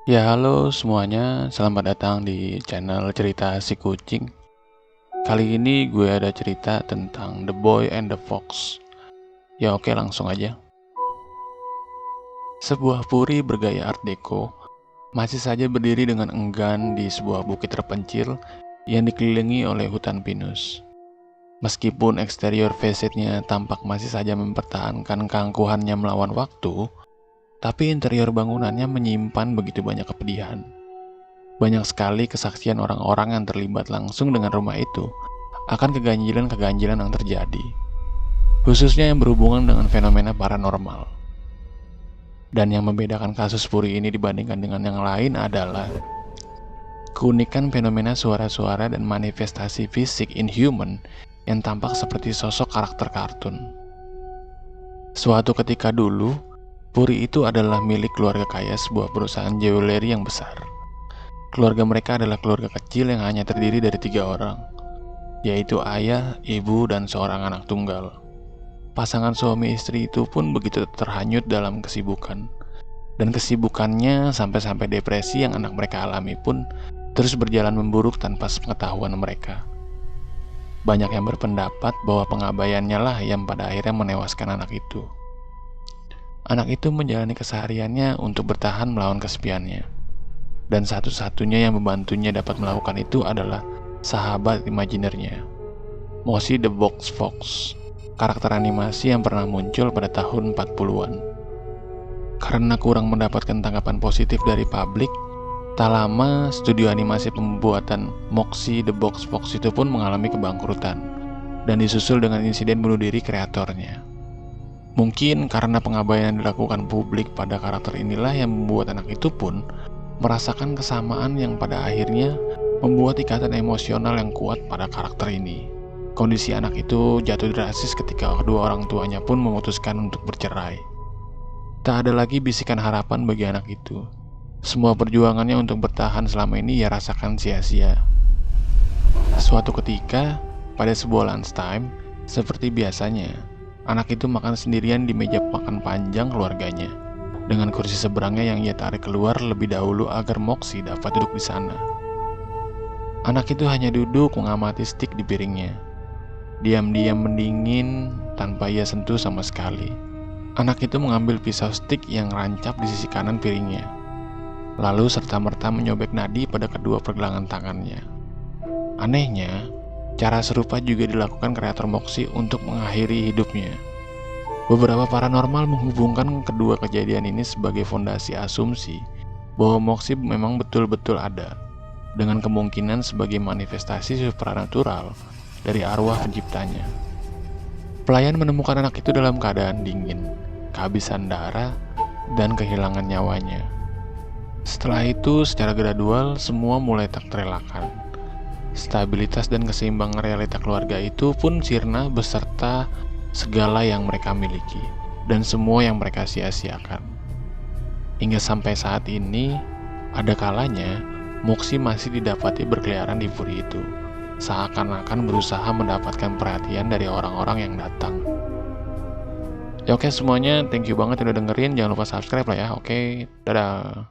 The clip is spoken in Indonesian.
Ya halo semuanya, selamat datang di channel cerita si kucing. Kali ini gue ada cerita tentang The Boy and the Fox. Ya oke langsung aja. Sebuah puri bergaya Art Deco masih saja berdiri dengan enggan di sebuah bukit terpencil yang dikelilingi oleh hutan pinus. Meskipun eksterior facade-nya tampak masih saja mempertahankan keangkuhannya melawan waktu, tapi interior bangunannya menyimpan begitu banyak kepedihan. Banyak sekali kesaksian orang-orang yang terlibat langsung dengan rumah itu akan keganjilan-keganjilan yang terjadi, khususnya yang berhubungan dengan fenomena paranormal. Dan yang membedakan kasus Puri ini dibandingkan dengan yang lain adalah keunikan fenomena suara-suara dan manifestasi fisik inhuman yang tampak seperti sosok karakter kartun. Suatu ketika dulu, Puri itu adalah milik keluarga kaya sebuah perusahaan jewelry yang besar. Keluarga mereka adalah keluarga kecil yang hanya terdiri dari 3 orang, yaitu ayah, ibu, dan seorang anak tunggal. Pasangan suami istri itu pun begitu terhanyut dalam kesibukan. Dan kesibukannya sampai-sampai depresi yang anak mereka alami pun terus berjalan memburuk tanpa sepengetahuan mereka. Banyak yang berpendapat bahwa pengabaiannya lah yang pada akhirnya menewaskan anak itu. Anak itu menjalani kesehariannya untuk bertahan melawan kesepiannya. Dan satu-satunya yang membantunya dapat melakukan itu adalah sahabat imajinernya, Moshi the Box Fox, karakter animasi yang pernah muncul pada tahun 40-an. Karena kurang mendapatkan tanggapan positif dari publik, tak lama studio animasi pembuatan Moxie the Box Fox itu pun mengalami kebangkrutan dan disusul dengan insiden bunuh diri kreatornya. Mungkin karena pengabaian yang dilakukan publik pada karakter inilah yang membuat anak itu pun merasakan kesamaan yang pada akhirnya membuat ikatan emosional yang kuat pada karakter ini. Kondisi anak itu jatuh drastis ketika kedua orang tuanya pun memutuskan untuk bercerai. Tak ada lagi bisikan harapan bagi anak itu. Semua perjuangannya untuk bertahan selama ini ia rasakan sia-sia. Suatu ketika, pada sebuah lunchtime, seperti biasanya, anak itu makan sendirian di meja makan panjang keluarganya, dengan kursi seberangnya yang ia tarik keluar lebih dahulu agar Moxie dapat duduk di sana. Anak itu hanya duduk mengamati stik di piringnya, diam-diam mendingin tanpa ia sentuh sama sekali. Anak itu mengambil pisau stik yang rancap di sisi kanan piringnya, lalu serta-merta menyobek nadi pada kedua pergelangan tangannya. Anehnya, cara serupa juga dilakukan kreator Moxie untuk mengakhiri hidupnya. Beberapa paranormal menghubungkan kedua kejadian ini sebagai fondasi asumsi bahwa Moxie memang betul-betul ada, dengan kemungkinan sebagai manifestasi supranatural dari arwah penciptanya. Pelayan menemukan anak itu dalam keadaan dingin, kehabisan darah, dan kehilangan nyawanya. Setelah itu, secara gradual, semua mulai tak terelakkan. Stabilitas dan keseimbangan realita keluarga itu pun sirna beserta segala yang mereka miliki dan semua yang mereka sia-siakan. Hingga sampai saat ini, ada kalanya Moxie masih didapati berkeliaran di puri itu, seakan-akan berusaha mendapatkan perhatian dari orang-orang yang datang. Ya oke semuanya, thank you banget udah dengerin. Jangan lupa subscribe lah ya. Oke, dadah.